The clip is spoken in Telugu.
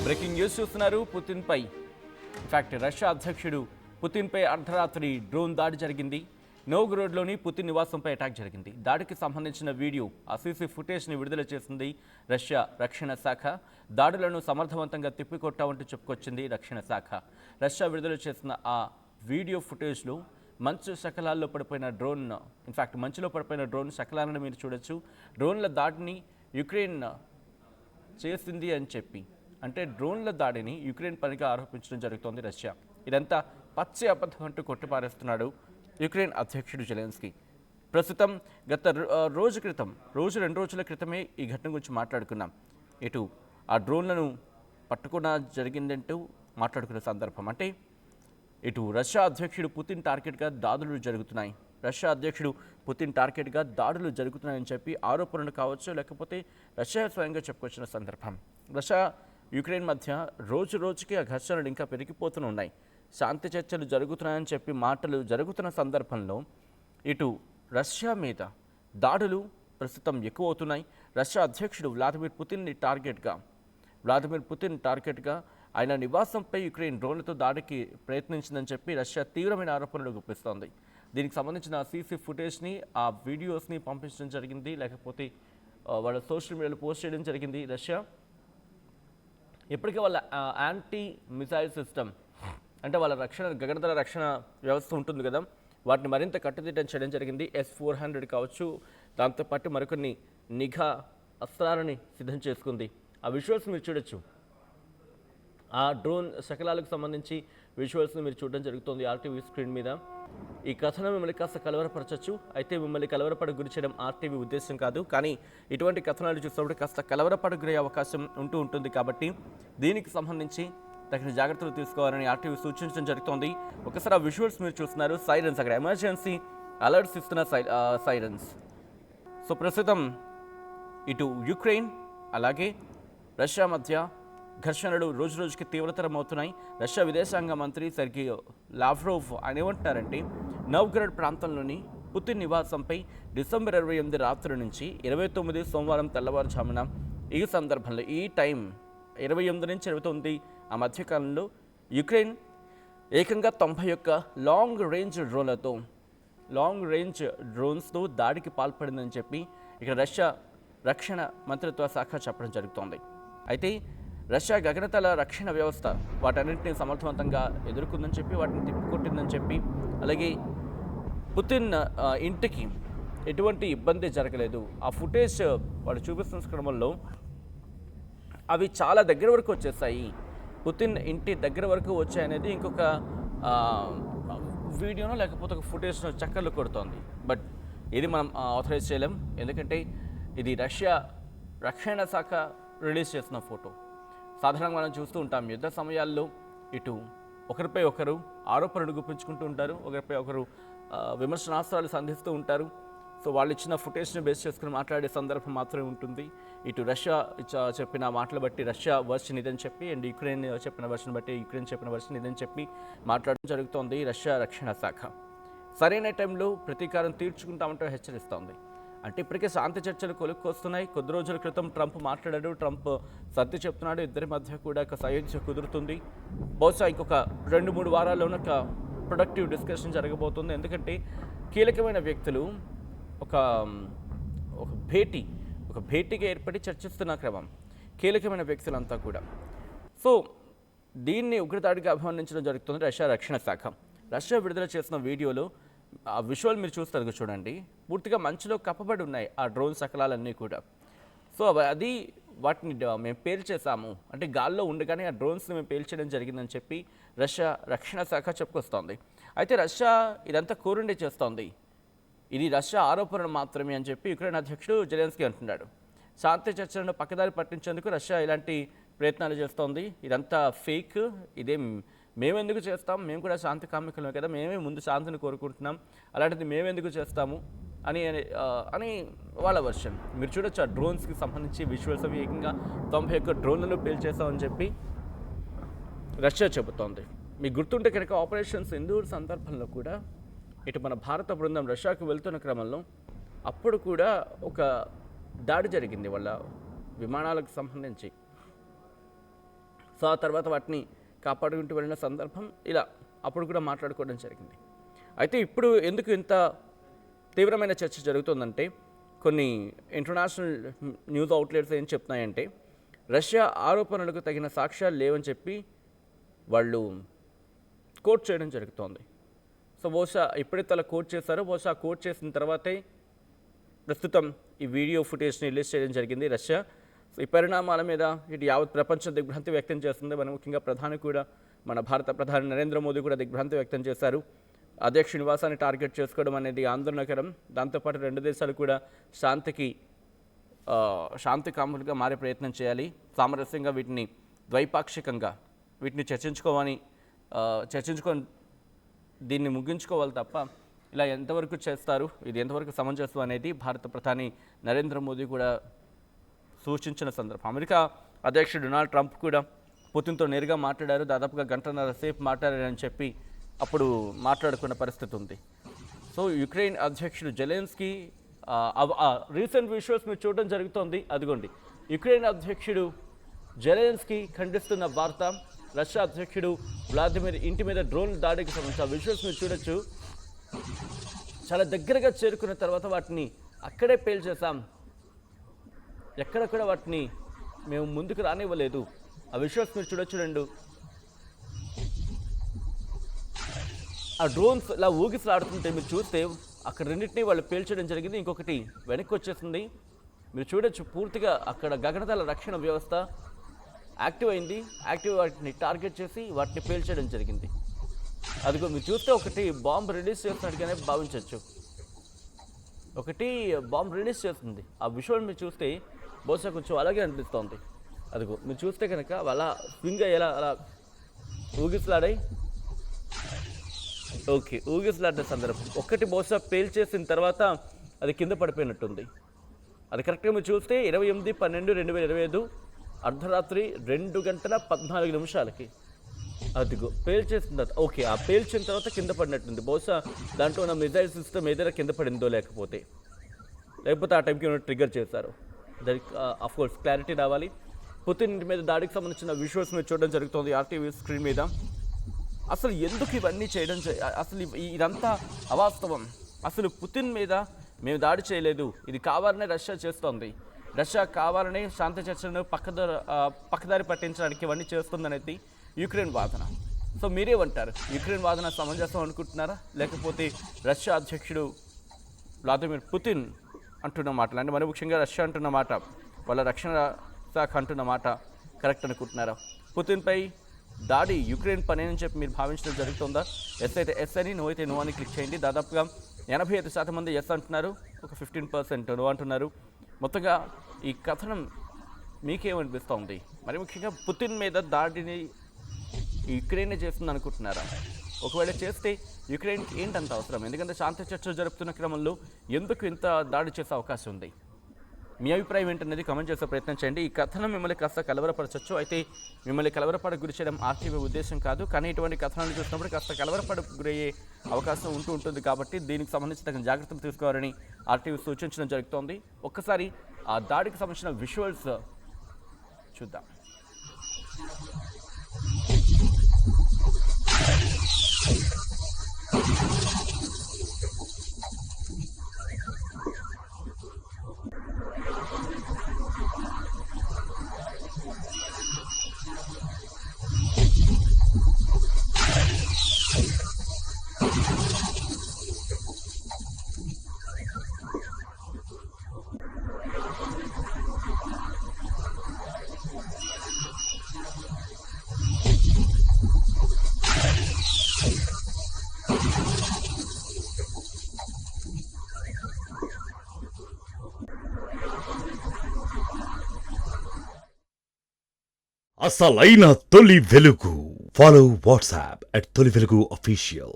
బ్రేకింగ్ న్యూస్ చూస్తున్నారు. పుతిన్పై ఇన్ఫాక్ట్ రష్యా అధ్యక్షుడు పుతిన్పై అర్ధరాత్రి డ్రోన్ దాడి జరిగింది. నోవ్గోరోడ్లోని పుతిన్ నివాసంపై అటాక్ జరిగింది. దాడికి సంబంధించిన వీడియో సీసీ ఫుటేజ్ని విడుదల చేసింది రష్యా రక్షణ శాఖ. దాడులను సమర్థవంతంగా తిప్పికొట్టామంటూ చెప్పుకొచ్చింది రక్షణ శాఖ. రష్యా విడుదల చేసిన ఆ వీడియో ఫుటేజ్లో మంచు శకలాల్లో పడిపోయిన డ్రోన్, ఇన్ఫాక్ట్ మంచులో పడిపోయిన డ్రోన్ శకలాలను మీరు చూడొచ్చు. డ్రోన్ల దాడిని యుక్రెయిన్ చేసింది అని చెప్పి, అంటే డ్రోన్ల దాడిని యుక్రెయిన్ పనిగా ఆరోపించడం జరుగుతోంది రష్యా. ఇదంతా పచ్చి అబద్ధం అంటూ కొట్టిపారేస్తున్నాడు యుక్రెయిన్ అధ్యక్షుడు జెలెన్స్కీ. ప్రస్తుతం గత రెండు రోజుల క్రితమే ఈ ఘటన గురించి మాట్లాడుకున్నాం. ఇటు ఆ డ్రోన్లను పట్టుకున్న జరిగిందంటూ మాట్లాడుకున్న సందర్భం, అంటే ఇటు రష్యా అధ్యక్షుడు పుతిన్ టార్గెట్గా దాడులు జరుగుతున్నాయని చెప్పి ఆరోపణలు కావచ్చు, లేకపోతే రష్యా స్వయంగా చెప్పుకొచ్చిన సందర్భం. రష్యా యుక్రెయిన్ మధ్య రోజు రోజుకి ఆ ఘర్షణలు ఇంకా పెరిగిపోతూనే ఉన్నాయి. శాంతి చర్చలు జరుగుతున్నాయని చెప్పి మాటలు జరుగుతున్న సందర్భంలో ఇటు రష్యా మీద దాడులు ప్రస్తుతం ఎక్కువ అవుతున్నాయి. రష్యా అధ్యక్షుడు వ్లాదిమిర్ పుతిన్ టార్గెట్గా ఆయన నివాసంపై యుక్రెయిన్ డ్రోన్లతో దాడికి ప్రయత్నించిందని చెప్పి రష్యా తీవ్రమైన ఆరోపణలు గుప్పిస్తోంది. దీనికి సంబంధించిన సీసీ ఫుటేజ్ని, ఆ వీడియోస్ని పంపించడం జరిగింది, లేకపోతే వాళ్ళ సోషల్ మీడియాలో పోస్ట్ చేయడం జరిగింది రష్యా. ఇప్పటికే వాళ్ళ యాంటీ మిసైల్ సిస్టమ్, అంటే వాళ్ళ గగనతల రక్షణ వ్యవస్థ ఉంటుంది కదా, వాటిని మరింత కట్టుదిట్టం చేయడం జరిగింది. S-400 కావచ్చు, దాంతోపాటు మరికొన్ని నిఘా అస్త్రాలని సిద్ధం చేసుకుంది. ఆ విజువల్స్ మీరు చూడొచ్చు. ఆ డ్రోన్ శకలాలకు సంబంధించి విజువల్స్ని మీరు చూడడం జరుగుతుంది ఆర్టీవీ స్క్రీన్ మీద. ఈ కథనం మిమ్మల్ని కాస్త కలవరపరచచ్చు, అయితే మిమ్మల్ని కలవరపడకు గురి చేయడం ఆర్టీవీ ఉద్దేశం కాదు. కానీ ఇటువంటి కథనాలు చూసినప్పుడు కాస్త కలవరపడకు గురయ్యే అవకాశం ఉంటుంది. కాబట్టి దీనికి సంబంధించి తగిన జాగ్రత్తలు తీసుకోవాలని ఆర్టీవీ సూచించడం జరుగుతోంది. ఒకసారి ఆ విజువల్స్ మీరు చూస్తున్నారు. సైరన్స్, అక్కడ ఎమర్జెన్సీ అలర్ట్స్ ఇస్తున్న సైరన్స్. సో ప్రస్తుతం ఇటు యుక్రెయిన్ అలాగే రష్యా మధ్య ఘర్షణలు రోజు రోజుకి తీవ్రతరం అవుతున్నాయి. రష్యా విదేశాంగ మంత్రి సెర్గీ లావ్రోవ్ ఆయన ఏమంటున్నారంటే, నోవ్గోరోడ్ ప్రాంతంలోని పుతిన్ నివాసంపై డిసెంబర్ 28 రాత్రి నుంచి 29 సోమవారం తెల్లవారుజామున ఈ సందర్భంలో ఈ టైం 28 నుంచి 29 ఆ మధ్యకాలంలో యుక్రెయిన్ ఏకంగా 91 లాంగ్ రేంజ్ డ్రోన్స్తో దాడికి పాల్పడిందని చెప్పి ఇక్కడ రష్యా రక్షణ మంత్రిత్వ శాఖ చెప్పడం జరుగుతోంది. అయితే రష్యా గగనతల రక్షణ వ్యవస్థ వాటన్నింటినీ సమర్థవంతంగా ఎదుర్కొందని చెప్పి, వాటిని తిప్పికొట్టిందని చెప్పి, అలాగే పుతిన్ ఇంటికి ఎటువంటి ఇబ్బంది జరగలేదు. ఆ ఫుటేజ్ వాళ్ళు చూపిస్తున్న క్రమంలో అవి చాలా దగ్గర వరకు వచ్చేసాయి, పుతిన్ ఇంటి దగ్గర వరకు వచ్చాయనేది ఇంకొక వీడియోనో లేకపోతే ఒక ఫుటేజ్ను చక్కర్లు కొడుతోంది. బట్ ఇది మనం ఆథరైజ్ చేయలేం, ఎందుకంటే ఇది రష్యా రక్షణ శాఖ రిలీజ్ చేసిన ఫోటో. సాధారణంగా మనం చూస్తూ ఉంటాం, యుద్ధ సమయాల్లో ఇటు ఒకరిపై ఒకరు ఆరోపణలు గుప్పించుకుంటూ ఉంటారు, ఒకరిపై ఒకరు విమర్శనాస్త్రాలు సంధిస్తూ ఉంటారు. సో వాళ్ళు ఇచ్చిన ఫుటేజ్ని బేస్ చేసుకుని మాట్లాడే సందర్భం మాత్రమే ఉంటుంది. ఇటు రష్యా చెప్పిన మాటలు బట్టి రష్యా వర్షన్ ఇదని చెప్పి, అండ్ యుక్రెయిన్ చెప్పిన వర్షన్ బట్టి యుక్రెయిన్ చెప్పిన వర్షన్ ఇదని చెప్పి మాట్లాడడం జరుగుతోంది రష్యా రక్షణ శాఖ. సరైన టైంలో ప్రతీకారం తీర్చుకుంటామంటూ హెచ్చరిస్తోంది. అంటే ఇప్పటికే శాంతి చర్చలు కొలుక్కొస్తున్నాయి. కొద్ది రోజుల క్రితం ట్రంప్ మాట్లాడాడు, ట్రంప్ సర్ది చెప్తున్నాడు, ఇద్దరి మధ్య కూడా ఒక సయోధ్య కుదురుతుంది. బహుశా ఇంకొక 2-3 వారాల్లోనే ఒక ప్రొడక్టివ్ డిస్కషన్ జరగబోతుంది. ఎందుకంటే కీలకమైన వ్యక్తులు ఒక భేటీగా ఏర్పడి చర్చిస్తున్న క్రమం, కీలకమైన వ్యక్తులంతా కూడా. సో దీన్ని ఉగ్రదాడిగా అభివర్ణించడం జరుగుతుంది రష్యా రక్షణ శాఖ. రష్యా విడుదల చేసిన వీడియోలో ఆ విజువల్ మీరు చూస్తారు చూడండి, పూర్తిగా మంచులో కప్పబడి ఉన్నాయి ఆ డ్రోన్ శకలాలన్నీ కూడా. సో అది వాటిని మేము పేల్చేసాము, అంటే గాల్లో ఉండగానే ఆ డ్రోన్స్ని మేము పేల్చేయడం జరిగిందని చెప్పి రష్యా రక్షణ శాఖ చెప్పుకొస్తోంది. అయితే రష్యా ఇదంతా కోరుండి చేస్తోంది, ఇది రష్యా ఆరోపణ మాత్రమే అని చెప్పి యుక్రెయిన్ అధ్యక్షుడు జెలెన్స్కీ అంటున్నాడు. శాంతి చర్చలను పక్కదారి పట్టించేందుకు రష్యా ఇలాంటి ప్రయత్నాలు చేస్తోంది, ఇదంతా ఫేక్, ఇదేం మేమెందుకు చేస్తాం, మేము కూడా శాంతి కామికులమే కదా, మేమే ముందు శాంతిని కోరుకుంటున్నాం, అలాంటిది మేమెందుకు చేస్తాము అని వాళ్ళ వర్షన్. మీరు చూడొచ్చు ఆ డ్రోన్స్కి సంబంధించి విజువల్స్ అవి ఏకంగా 91 డ్రోన్లను పేల్చేస్తామని చెప్పి రష్యా చెబుతోంది. మీకు గుర్తుంటే కనుక ఆపరేషన్ సింధూర్ సందర్భంలో కూడా ఇటు మన భారత బృందం రష్యాకు వెళ్తున్న క్రమంలో అప్పుడు కూడా ఒక దాడి జరిగింది వాళ్ళ విమానాలకు సంబంధించి. సో ఆ తర్వాత వాటిని కాపాడుకుంటూ వెళ్ళిన సందర్భం ఇలా అప్పుడు కూడా మాట్లాడుకోవడం జరిగింది. అయితే ఇప్పుడు ఎందుకు ఇంత తీవ్రమైన చర్చ జరుగుతుందంటే కొన్ని ఇంటర్నేషనల్ న్యూస్ అవుట్లెట్స్ ఏం చెప్తున్నాయంటే రష్యా ఆరోపణలకు తగిన సాక్ష్యాలు లేవని చెప్పి వాళ్ళు కోట్ చేయడం జరుగుతోంది. సో బహుశా ఎప్పుడైతే అలా కోట్ చేశారో బహుశా కోట్ చేసిన తర్వాతే ప్రస్తుతం ఈ వీడియో ఫుటేజ్ని రిలీజ్ చేయడం జరిగింది రష్యా. సో ఈ పరిణామాల మీద ఇటు యావత్ ప్రపంచం దిగ్భ్రాంతి వ్యక్తం చేస్తుంది. మన ముఖ్యంగా ప్రధాని కూడా, మన భారత ప్రధాని నరేంద్ర మోదీ కూడా దిగ్భ్రాంతి వ్యక్తం చేశారు. అధ్యక్ష నివాసాన్ని టార్గెట్ చేసుకోవడం అనేది ఆందోళనకరం. దాంతోపాటు రెండు దేశాలు కూడా శాంతి కాములుగా మారే ప్రయత్నం చేయాలి. సామరస్యంగా వీటిని ద్వైపాక్షికంగా వీటిని చర్చించుకొని దీన్ని ముగించుకోవాలి తప్ప ఇలా ఎంతవరకు చేస్తారు, ఇది ఎంతవరకు సమంజసం అనేది భారత ప్రధాని నరేంద్ర మోదీ కూడా సూచించిన సందర్భం. అమెరికా అధ్యక్షుడు డొనాల్డ్ ట్రంప్ కూడా పుతిన్తో నేరుగా మాట్లాడారు. దాదాపుగా గంటన్నర సేపు మాట్లాడారని చెప్పి అప్పుడు మాట్లాడుకున్న పరిస్థితి ఉంది. సో యుక్రెయిన్ అధ్యక్షుడు జెలెన్స్కీ రీసెంట్ విజువల్స్ మీరు చూడడం జరుగుతోంది. అదిగోండి యుక్రెయిన్ అధ్యక్షుడు జెలెన్స్కీ ఖండిస్తున్న వార్త. రష్యా అధ్యక్షుడు వ్లాదిమిర్ ఇంటి మీద డ్రోన్ దాడికి సంబంధించిన విజువల్స్ మీరు చూడొచ్చు. చాలా దగ్గరగా చేరుకున్న తర్వాత వాటిని అక్కడే పేల్చేసాం, ఎక్కడక్కడ వాటిని మేము ముందుకు రానివ్వలేదు. ఆ విజువల్స్ మీరు చూడొచ్చు. ఆ డ్రోన్స్ ఇలా ఊగిసలాడుతుంటే మీరు చూస్తే అక్కడ రెండింటినీ వాళ్ళు పేల్చడం జరిగింది. ఇంకొకటి వెనక్కి వచ్చేస్తుంది. మీరు చూడొచ్చు పూర్తిగా అక్కడ గగనతల రక్షణ వ్యవస్థ యాక్టివ్ అయింది. వాటిని టార్గెట్ చేసి వాటిని పేల్చడం జరిగింది. అదిగో మీరు చూస్తే ఒకటి బాంబ్ రిలీజ్ చేస్తున్నట్టుగానే భావించవచ్చు. ఒకటి బాంబ్ రిలీజ్ చేస్తుంది. ఆ విజువల్ మీరు చూస్తే బహుశా కొంచెం అలాగే అనిపిస్తోంది. అదిగో మీరు చూస్తే కనుక అలా స్వింగ్ అయ్యేలా అలా ఊగిసలాడాయి. ఓకే, ఊగిసలాడిన సందర్భం ఒకటి బహుశా పేల్చేసిన తర్వాత అది కింద పడిపోయినట్టుంది. అది కరెక్ట్గా మీరు చూస్తే 28/12/2025 అర్ధరాత్రి 2:14 అదిగో పేల్చేసిన. ఓకే, ఆ పేల్చిన తర్వాత కింద పడినట్టుంది. బహుశా దాంట్లో ఉన్న మిజైల్ సిస్టమ్ ఏదైనా కింద పడిందో లేకపోతే ఆ టైంకి ఏమైనా ట్రిగ్గర్ చేశారు. దానికి అఫ్కోర్స్ క్లారిటీ రావాలి. పుతిన్ ఇంటి మీద దాడికి సంబంధించిన విజువల్స్ మీరు చూడడం జరుగుతుంది RTV స్క్రీన్ మీద. అసలు ఎందుకు ఇవన్నీ చేయడం, అసలు ఇదంతా అవాస్తవం. అసలు పుతిన్ మీద మేము దాడి చేయలేదు, ఇది కావాలనే రష్యా చేస్తోంది. రష్యా కావాలని శాంతి చర్చలను పక్కదారి పట్టించడానికి ఇవన్నీ చేస్తుందనేది యుక్రెయిన్ వాదన. సో మీరేమంటారు? యుక్రెయిన్ వాదన సమంజసం అనుకుంటున్నారా, లేకపోతే రష్యా అధ్యక్షుడు వ్లాదిమిర్ పుతిన్ అంటున్న మాటలు, అంటే మరి ముఖ్యంగా రష్యా అంటున్న మాట, వాళ్ళ రక్షణ శాఖ అంటున్న మాట కరెక్ట్ అనుకుంటున్నారా? పుతిన్పై దాడి యుక్రెయిన్ పని అని చెప్పి మీరు భావించడం జరుగుతుందా? ఎస్ అయితే ఎస్ అని, నో అయితే నో అని క్లిక్ చేయండి. దాదాపుగా 85% మంది ఎస్ అంటున్నారు, ఒక 15% నో అంటున్నారు. మొత్తంగా ఈ కథనం మీకేమనిపిస్తోంది? మరి ముఖ్యంగా పుతిన్ మీద దాడిని యుక్రెయిన్ చేస్తుంది అనుకుంటున్నారా? ఒకవేళ చేస్తే యుక్రెయిన్కి ఏంటంత అవసరం? ఎందుకంటే శాంతి చర్చలు జరుపుతున్న క్రమంలో ఎందుకు ఇంత దాడి చేసే అవకాశం ఉంది? మీ అభిప్రాయం ఏంటనేది కామెంట్ చేసే ప్రయత్నం చేయండి. ఈ కథనం మిమ్మల్ని కాస్త కలవరపరచవచ్చు. అయితే మిమ్మల్ని కలవరపడ గురి చేయడం RTV ఉద్దేశం కాదు, కానీ ఇటువంటి కథనాలు చూసినప్పుడు కాస్త కలవరపడ గురయ్యే అవకాశం ఉంటుంది. కాబట్టి దీనికి సంబంధించి తగిన జాగ్రత్తలు తీసుకోవాలని RTV సూచించడం జరుగుతోంది. ఒక్కసారి ఆ దాడికి సంబంధించిన విజువల్స్ చూద్దాం. అసలైన తొలి వెలుగు. ఫాలో వాట్సాప్ @తొలి వెలుగు official.